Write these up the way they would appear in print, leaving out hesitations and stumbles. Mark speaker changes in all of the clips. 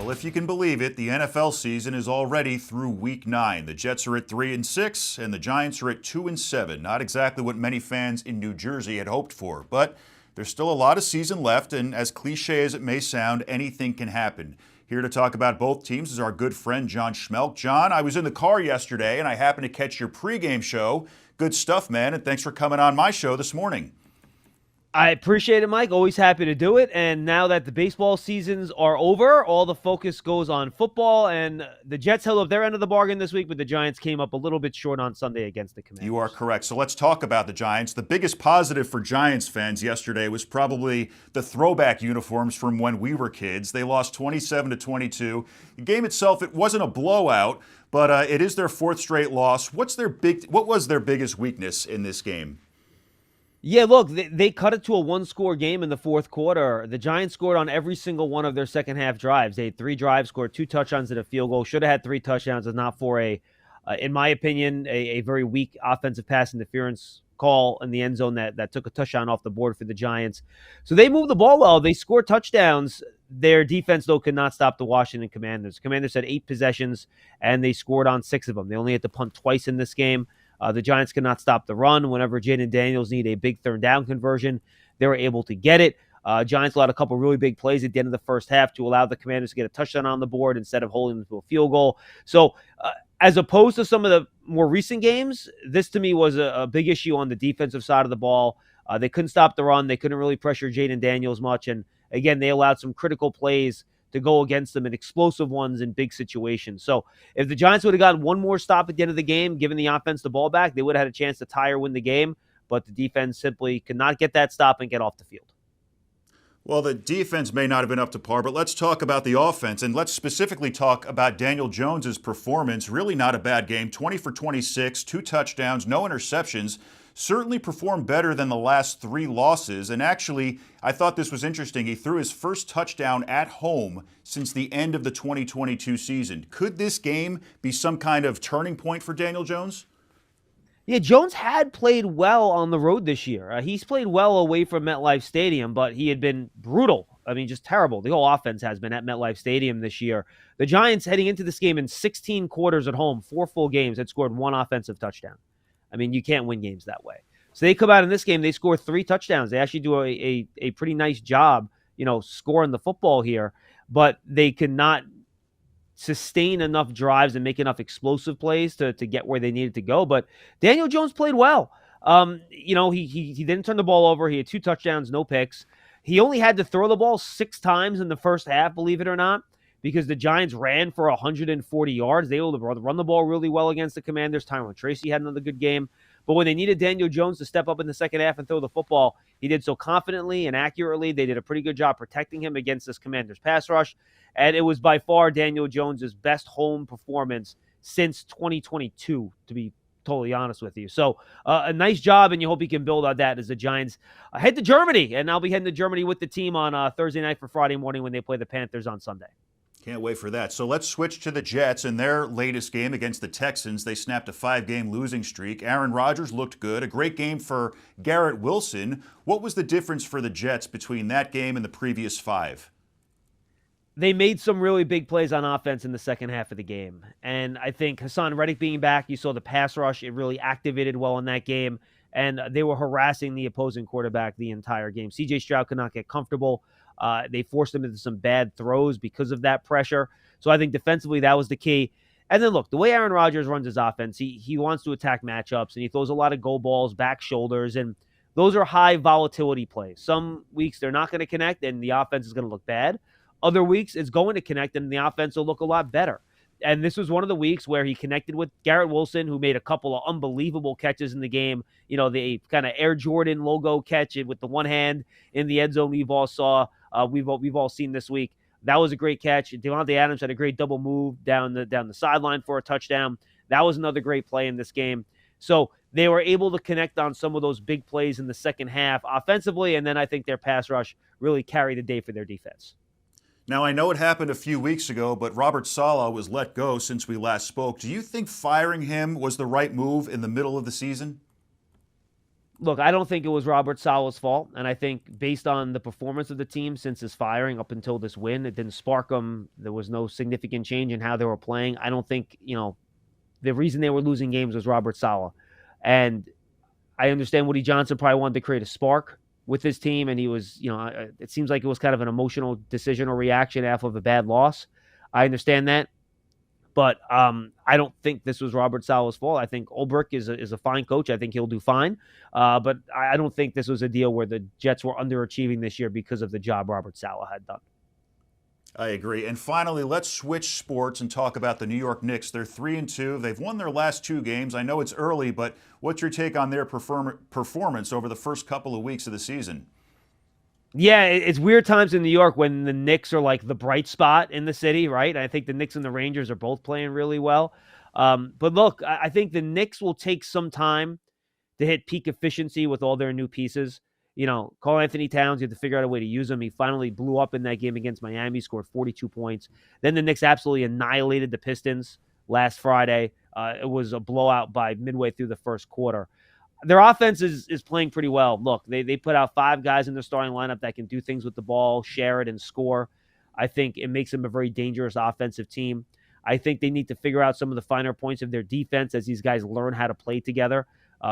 Speaker 1: Well, if you can believe it, the NFL season is already through week 9. The Jets are at 3-6, and the Giants are at 2-7. Not exactly what many fans in New Jersey had hoped for, but there's still a lot of season left, and as cliche as it may sound, anything can happen. Here to talk about both teams is our good friend John Schmeelk. John, I was in the car yesterday, and I happened to catch your pregame show. Good stuff, man, and thanks for coming on my show this morning.
Speaker 2: I appreciate it, Mike. Always happy to do it. And now that the baseball seasons are over, all the focus goes on football. And the Jets held up their end of the bargain this week, but the Giants came up a little bit short on Sunday against the Commanders.
Speaker 1: You are correct. So let's talk about the Giants. The biggest positive for Giants fans yesterday was probably the throwback uniforms from when we were kids. They lost 27-22. The game itself, it wasn't a blowout, but it is their fourth straight loss. What was their biggest weakness in this game?
Speaker 2: Yeah, look, they cut it to a one-score game in the fourth quarter. The Giants scored on every single one of their second-half drives. They had 3 drives, scored 2 touchdowns and a field goal. Should have had 3 touchdowns, if not for in my opinion, a very weak offensive pass interference call in the end zone that took a touchdown off the board for the Giants. So they moved the ball well. They scored touchdowns. Their defense, though, could not stop the Washington Commanders. The Commanders had 8 possessions, and they scored on 6 of them. They only had to punt twice in this game. The Giants could not stop the run. Whenever Jaden Daniels needed a big third down conversion, they were able to get it. Giants allowed a couple really big plays at the end of the first half to allow the Commanders to get a touchdown on the board instead of holding them to a field goal. So as opposed to some of the more recent games, this to me was a big issue on the defensive side of the ball. They couldn't stop the run. They couldn't really pressure Jaden Daniels much. And again, they allowed some critical plays to go against them and explosive ones in big situations. So if the Giants would have gotten one more stop at the end of the game, given the offense the ball back, they would have had a chance to tie or win the game. But the defense simply could not get that stop and get off the field.
Speaker 1: Well, the defense may not have been up to par, but let's talk about the offense, and let's specifically talk about Daniel Jones's performance. Really not a bad game. 20 for 26, 2 touchdowns, no interceptions. Certainly performed better than the last 3 losses. And actually, I thought this was interesting. He threw his first touchdown at home since the end of the 2022 season. Could this game be some kind of turning point for Daniel Jones?
Speaker 2: Yeah, Jones had played well on the road this year. He's played well away from MetLife Stadium, but he had been brutal. I mean, just terrible. The whole offense has been at MetLife Stadium this year. The Giants, heading into this game in 16 quarters at home, 4 full games, had scored 1 offensive touchdown. I mean, you can't win games that way. So they come out in this game, they score 3 touchdowns. They actually do a pretty nice job, scoring the football here, but they could not sustain enough drives and make enough explosive plays to get where they needed to go. But Daniel Jones played well. He didn't turn the ball over. He had 2 touchdowns, no picks. He only had to throw the ball 6 times in the first half, believe it or not, because the Giants ran for 140 yards. They were able to run the ball really well against the Commanders. Tyrone Tracy had another good game. But when they needed Daniel Jones to step up in the second half and throw the football, he did so confidently and accurately. They did a pretty good job protecting him against this Commanders pass rush. And it was by far Daniel Jones' best home performance since 2022, to be totally honest with you. So a nice job, and you hope he can build on that as the Giants head to Germany. And I'll be heading to Germany with the team on Thursday night for Friday morning when they play the Panthers on Sunday.
Speaker 1: Can't wait for that. So let's switch to the Jets. In their latest game against the Texans, they snapped a 5-game losing streak. Aaron Rodgers looked good. A great game for Garrett Wilson. What was the difference for the Jets between that game and the previous 5?
Speaker 2: They made some really big plays on offense in the second half of the game. And I think Hassan Reddick being back, you saw the pass rush. It really activated well in that game. And they were harassing the opposing quarterback the entire game. C.J. Stroud could not get comfortable. They forced him into some bad throws because of that pressure. So I think defensively that was the key. And then look, the way Aaron Rodgers runs his offense, he wants to attack matchups, and he throws a lot of go balls, back shoulders, and those are high volatility plays. Some weeks they're not going to connect, and the offense is going to look bad. Other weeks it's going to connect, and the offense will look a lot better. And this was one of the weeks where he connected with Garrett Wilson, who made a couple of unbelievable catches in the game. The kind of Air Jordan logo catch with the one hand in the end zone we've all seen this week. That was a great catch. Devontae Adams had a great double move down the sideline for a touchdown. That was another great play in this game. So they were able to connect on some of those big plays in the second half offensively, and then I think their pass rush really carried the day for their defense.
Speaker 1: Now, I know it happened a few weeks ago, but Robert Saleh was let go since we last spoke. Do you think firing him was the right move in the middle of the season?
Speaker 2: Look, I don't think it was Robert Saleh's fault, and I think based on the performance of the team since his firing up until this win, it didn't spark them. There was no significant change in how they were playing. I don't think, the reason they were losing games was Robert Saleh. And I understand Woody Johnson probably wanted to create a spark with his team, and he was, it seems like it was kind of an emotional decision or reaction after a bad loss. I understand that. But I don't think this was Robert Saleh's fault. I think Ulbrich is a fine coach. I think he'll do fine. But I don't think this was a deal where the Jets were underachieving this year because of the job Robert Saleh had done.
Speaker 1: I agree. And finally, let's switch sports and talk about the New York Knicks. They're 3-2. They've won their last 2 games. I know it's early, but what's your take on their performance over the first couple of weeks of the season?
Speaker 2: Yeah, it's weird times in New York when the Knicks are like the bright spot in the city, right? I think the Knicks and the Rangers are both playing really well. But look, I think the Knicks will take some time to hit peak efficiency with all their new pieces. Karl Anthony Towns, you have to figure out a way to use him. He finally blew up in that game against Miami, scored 42 points. Then the Knicks absolutely annihilated the Pistons last Friday. It was a blowout by midway through the first quarter. Their offense is playing pretty well. Look, they put out 5 guys in their starting lineup that can do things with the ball, share it, and score. I think it makes them a very dangerous offensive team. I think they need to figure out some of the finer points of their defense as these guys learn how to play together.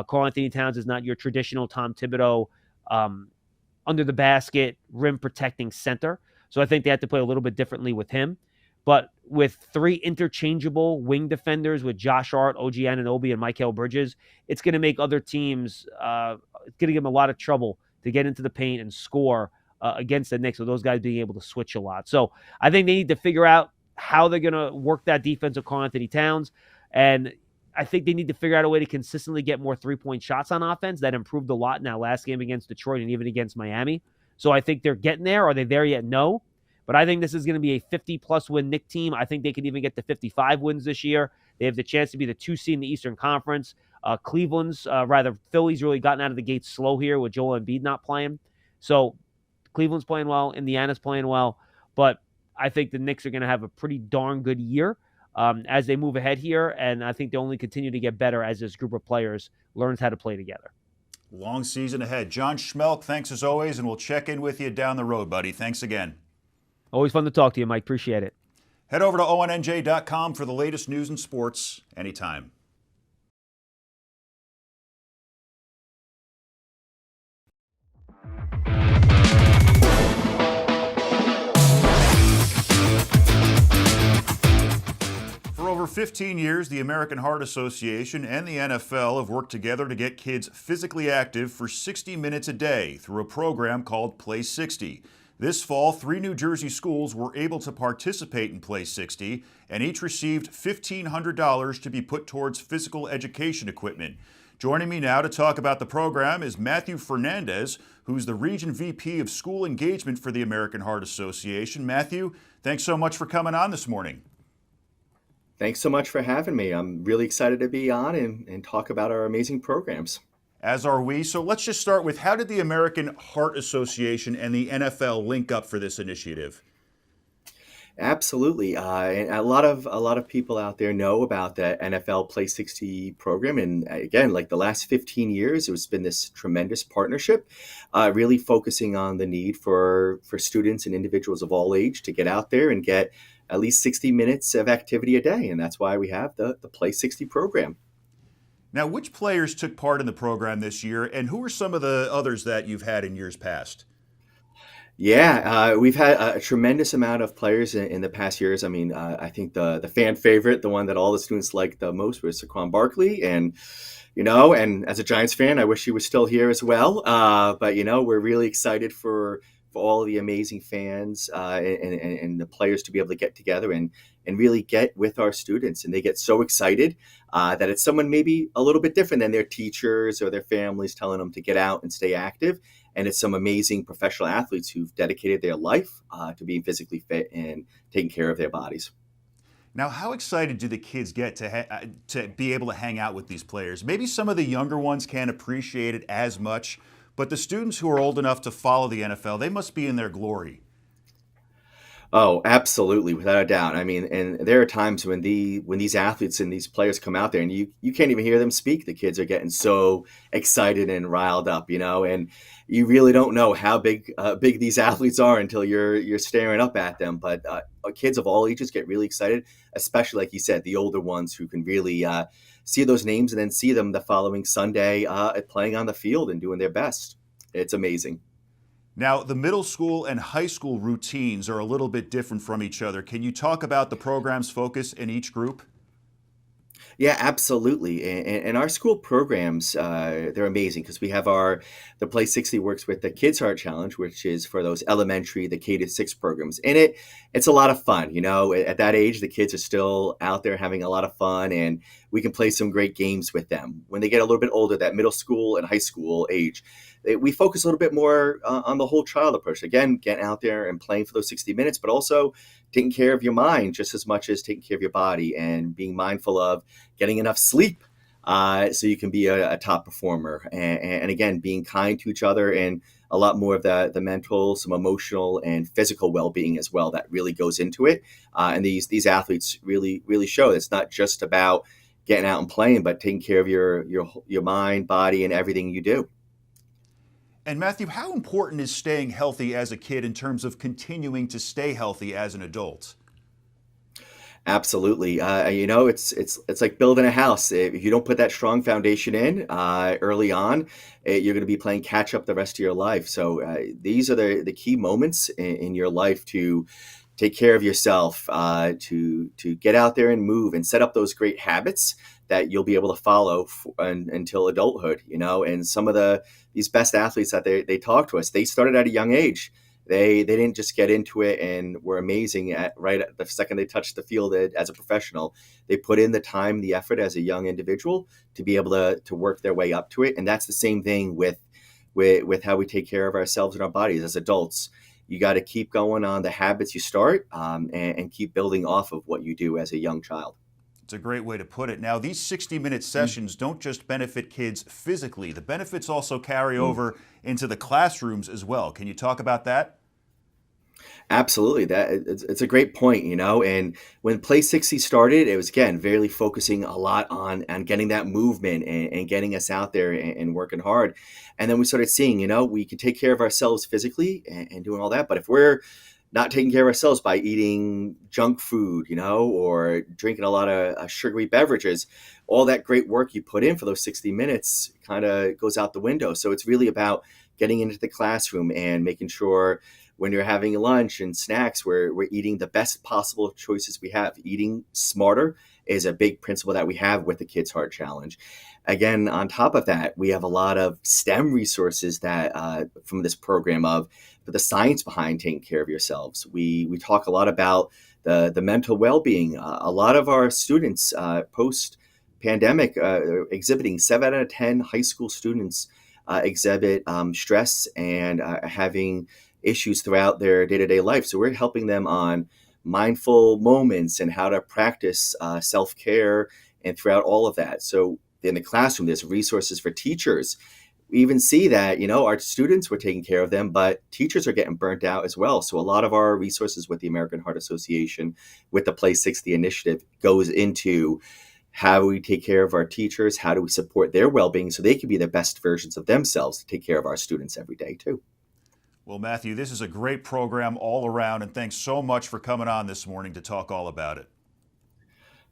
Speaker 2: Karl Anthony Towns is not your traditional Tom Thibodeau under the basket, rim protecting center. So I think they have to play a little bit differently with him. But with 3 interchangeable wing defenders with Josh Hart, OG Anunoby, and Mikal Bridges, it's going to make other teams, it's going to give them a lot of trouble to get into the paint and score against the Knicks with those guys being able to switch a lot. So I think they need to figure out how they're going to work that defense of Karl Anthony Towns. And I think they need to figure out a way to consistently get more 3-point shots on offense. That improved a lot in that last game against Detroit and even against Miami. So I think they're getting there. Are they there yet? No. But I think this is going to be a 50-plus win Knicks team. I think they could even get to 55 wins this year. They have the chance to be the 2 seed in the Eastern Conference. Philly's really gotten out of the gate slow here with Joel Embiid not playing. So Cleveland's playing well. Indiana's playing well. But I think the Knicks are going to have a pretty darn good year as they move ahead here. And I think they only continue to get better as this group of players learns how to play together.
Speaker 1: Long season ahead. John Schmeelk, thanks as always, and we'll check in with you down the road, buddy. Thanks again.
Speaker 2: Always fun to talk to you, Mike. Appreciate it.
Speaker 1: Head over to ONNJ.com for the latest news and sports anytime. For over 15 years, the American Heart Association and the NFL have worked together to get kids physically active for 60 minutes a day through a program called Play 60. This fall, 3 New Jersey schools were able to participate in Play 60, and each received $1,500 to be put towards physical education equipment. Joining me now to talk about the program is Matthew Fernandez, who's the Region VP of School Engagement for the American Heart Association. Matthew, thanks so much for coming on this morning.
Speaker 3: Thanks so much for having me. I'm really excited to be on and talk about our amazing programs.
Speaker 1: As are we. So let's just start with, how did the American Heart Association and the NFL link up for this initiative?
Speaker 3: Absolutely. And a lot of people out there know about the NFL Play 60 program. And again, like the last 15 years, it's been this tremendous partnership, really focusing on the need for students and individuals of all age to get out there and get at least 60 minutes of activity a day. And that's why we have the Play 60 program.
Speaker 1: Now, which players took part in the program this year, and who are some of the others that you've had in years past?
Speaker 3: Yeah, we've had a tremendous amount of players in the past years. I mean, I think the fan favorite, the one that all the students liked the most, was Saquon Barkley. And as a Giants fan, I wish he was still here as well. But we're really excited for all the amazing fans and the players to be able to get together and really get with our students. And they get so excited that it's someone maybe a little bit different than their teachers or their families telling them to get out and stay active. And it's some amazing professional athletes who've dedicated their life to being physically fit and taking care of their bodies.
Speaker 1: Now, how excited do the kids get to be able to hang out with these players? Maybe some of the younger ones can't appreciate it as much, but the students who are old enough to follow the NFL, they must be in their glory.
Speaker 3: Oh, absolutely, without a doubt. I mean, and there are times when these athletes and these players come out there and you can't even hear them speak. The kids are getting so excited and riled up, and you really don't know how big these athletes are until you're staring up at them. But kids of all ages get really excited, especially like you said, the older ones who can really see those names and then see them the following Sunday playing on the field and doing their best. It's amazing.
Speaker 1: Now, the middle school and high school routines are a little bit different from each other. Can you talk about the program's focus in each group?
Speaker 3: Yeah, absolutely. And our school programs, they're amazing because we have the Play 60 works with the Kids Heart Challenge, which is for those elementary, the K to 6 programs. And it's a lot of fun. At that age, the kids are still out there having a lot of fun, and we can play some great games with them. When they get a little bit older, that middle school and high school age, we focus a little bit more on the whole child approach. Again, getting out there and playing for those 60 minutes, but also taking care of your mind just as much as taking care of your body and being mindful of getting enough sleep so you can be a top performer. And again, being kind to each other and a lot more of the mental, some emotional and physical well-being as well that really goes into it. And these athletes really show it's not just about getting out and playing, but taking care of your mind, body, and everything you do.
Speaker 1: And Matthew, how important is staying healthy as a kid in terms of continuing to stay healthy as an adult?
Speaker 3: Absolutely. It's like building a house. If you don't put that strong foundation in early on, you're going to be playing catch up the rest of your life. So these are the key moments in your life to take care of yourself, to get out there and move and set up those great habits that you'll be able to follow until adulthood. And some of these best athletes that they talk to us, they started at a young age. They didn't just get into it and were amazing right at the second they touched the field as a professional. They put in the time, the effort as a young individual to be able to work their way up to it. And that's the same thing with how we take care of ourselves and our bodies as adults. You got to keep going on the habits you start and keep building off of what you do as a young child.
Speaker 1: It's a great way to put it. Now, these 60-minute sessions don't just benefit kids physically. The benefits also carry over into the classrooms as well. Can you talk about that?
Speaker 3: Absolutely. It's a great point, and when Play 60 started, it was, again, really focusing a lot on getting that movement and getting us out there and working hard. And then we started seeing, we can take care of ourselves physically and doing all that. But if we're not taking care of ourselves by eating junk food, or drinking a lot of sugary beverages, all that great work you put in for those 60 minutes kind of goes out the window. So it's really about getting into the classroom and making sure when you're having lunch and snacks, we're eating the best possible choices we have. Eating smarter is a big principle that we have with the Kids Heart Challenge. Again, on top of that, we have a lot of STEM resources that from this program of the science behind taking care of yourselves. We talk a lot about the mental well-being. A lot of our students post-pandemic exhibiting 7 out of 10 high school students exhibit stress and having issues throughout their day-to-day life. So we're helping them on mindful moments and how to practice self-care and throughout all of that. So in the classroom, there's resources for teachers. We even see that, our students were taking care of them, but teachers are getting burnt out as well. So a lot of our resources with the American Heart Association, with the Play 60 initiative, goes into how do we take care of our teachers? How do we support their well-being so they can be the best versions of themselves to take care of our students every day too?
Speaker 1: Well, Matthew, this is a great program all around, and thanks so much for coming on this morning to talk all about it.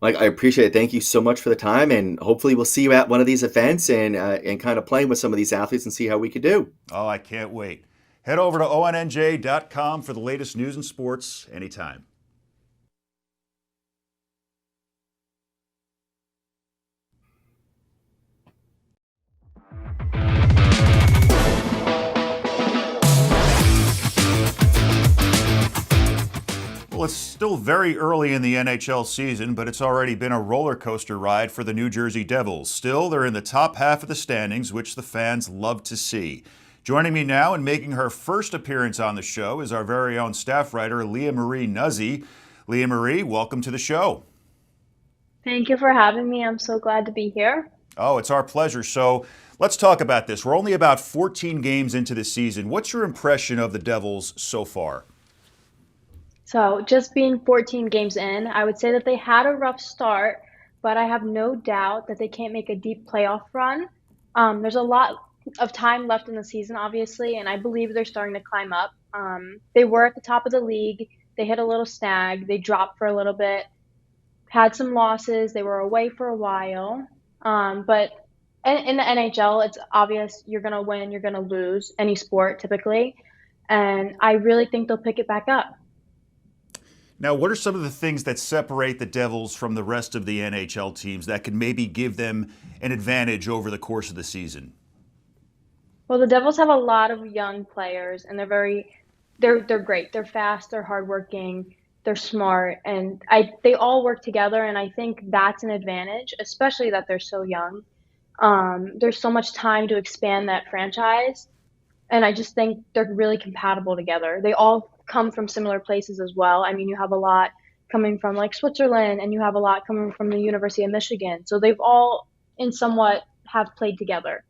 Speaker 3: Mike, I appreciate it. Thank you so much for the time, and hopefully we'll see you at one of these events and kind of playing with some of these athletes and see how we could do.
Speaker 1: Oh, I can't wait. Head over to ONNJ.com for the latest news and sports anytime. Well, it's still very early in the NHL season, but it's already been a roller coaster ride for the New Jersey Devils. Still, they're in the top half of the standings, which the fans love to see. Joining me now and making her first appearance on the show is our very own staff writer, LiaMarie Nuzzi. LiaMarie, welcome to the show.
Speaker 4: Thank you for having me. I'm so glad to be here.
Speaker 1: Oh, it's our pleasure. So let's talk about this. We're only about 14 games into the season. What's your impression of the Devils so far?
Speaker 4: So, just being 14 games in, I would say that they had a rough start, but I have no doubt that they can't make a deep playoff run. There's a lot of time left in the season, obviously, and I believe they're starting to climb up. They were at the top of the league. They hit a little snag. They dropped for a little bit, had some losses. They were away for a while. But in the NHL, it's obvious you're going to win, you're going to lose, any sport typically. And I really think they'll pick it back up.
Speaker 1: Now, what are some of the things that separate the Devils from the rest of the NHL teams that could maybe give them an advantage over the course of the season?
Speaker 4: Well, the Devils have a lot of young players, and they're great. They're fast, they're hardworking, they're smart, and they all work together. And I think that's an advantage, especially that they're so young. There's so much time to expand that franchise, and I just think they're really compatible together. They all come from similar places as well. I mean, you have a lot coming from like Switzerland, and you have a lot coming from the University of Michigan. So they've all, in somewhat, have played together.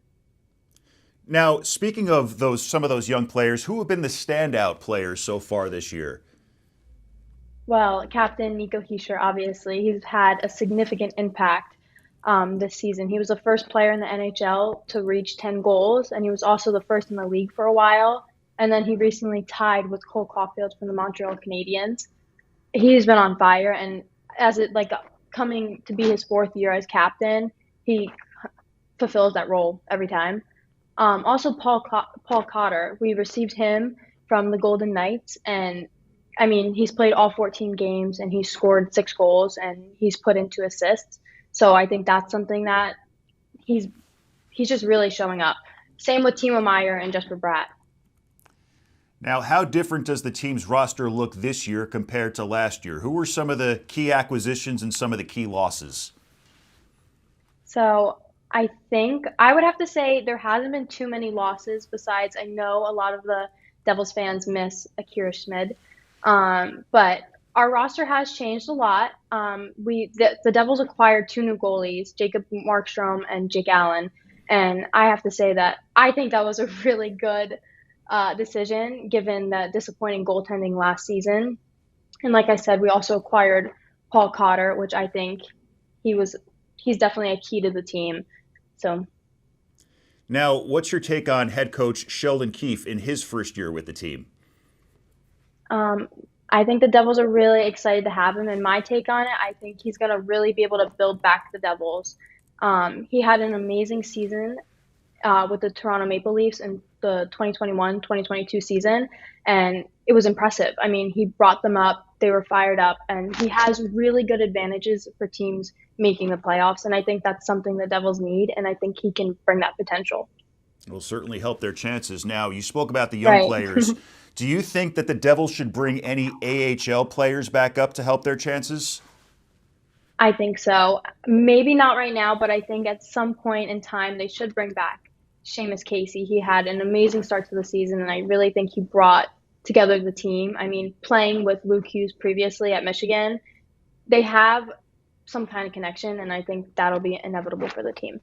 Speaker 1: Now, speaking of some of those young players, who have been the standout players so far this year?
Speaker 4: Well, Captain Nico Hischier, obviously, he's had a significant impact this season. He was the first player in the NHL to reach 10 goals, and he was also the first in the league for a while. And then he recently tied with Cole Caulfield from the Montreal Canadiens. He's been on fire, and as it like coming to be his fourth year as captain, he fulfills that role every time. Also, Paul Cotter, we received him from the Golden Knights, and I mean, he's played all 14 games and he's scored 6 goals and he's put in 2 assists. So I think that's something that he's he's just really showing up. Same with Timo Meier and Jesper Bratt.
Speaker 1: Now, how different does the team's roster look this year compared to last year? Who were some of the key acquisitions and some of the key losses?
Speaker 4: So I think I would have to say there hasn't been too many losses. Besides, I know a lot of the Devils fans miss Akira Schmid, but our roster has changed a lot. The Devils acquired 2 new goalies, Jacob Markstrom and Jake Allen, and I have to say that I think that was a really good decision given the disappointing goaltending last season. And like I said, we also acquired Paul Cotter, which I think he's definitely a key to the team. So
Speaker 1: Now, what's your take on head coach Sheldon Keefe in his first year with the team?
Speaker 4: I think the Devils are really excited to have him. And my take on it, I think he's going to really be able to build back the Devils. He had an amazing season with the Toronto Maple Leafs in the 2021-2022 season, and it was impressive. I mean, he brought them up, they were fired up, and he has really good advantages for teams making the playoffs, and I think that's something the Devils need, and I think he can bring that potential.
Speaker 1: It will certainly help their chances. Now, you spoke about the young players. Do you think that the Devils should bring any AHL players back up to help their chances?
Speaker 4: I think so. Maybe not right now, but I think at some point in time they should bring back Seamus Casey. He had an amazing start to the season, and I really think he brought together the team. I mean, playing with Luke Hughes previously at Michigan, they have some kind of connection, and I think that'll be inevitable for the team.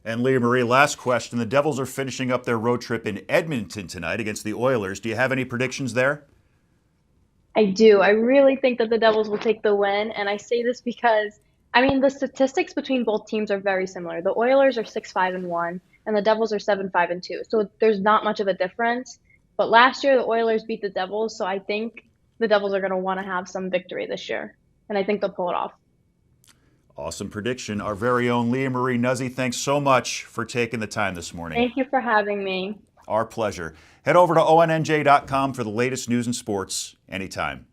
Speaker 1: And LiaMarie, last question. The Devils are finishing up their road trip in Edmonton tonight against the Oilers. Do you have any predictions there?
Speaker 4: I do. I really think that the Devils will take the win, and I say this because, I mean, the statistics between both teams are very similar. The Oilers are 6-5-1, and the Devils are 7-5-2. So there's not much of a difference. But last year, the Oilers beat the Devils, so I think the Devils are going to want to have some victory this year, and I think they'll pull it off.
Speaker 1: Awesome prediction. Our very own LiaMarie Nuzzi, thanks so much for taking the time this morning.
Speaker 4: Thank you for having me.
Speaker 1: Our pleasure. Head over to ONNJ.com for the latest news and sports anytime.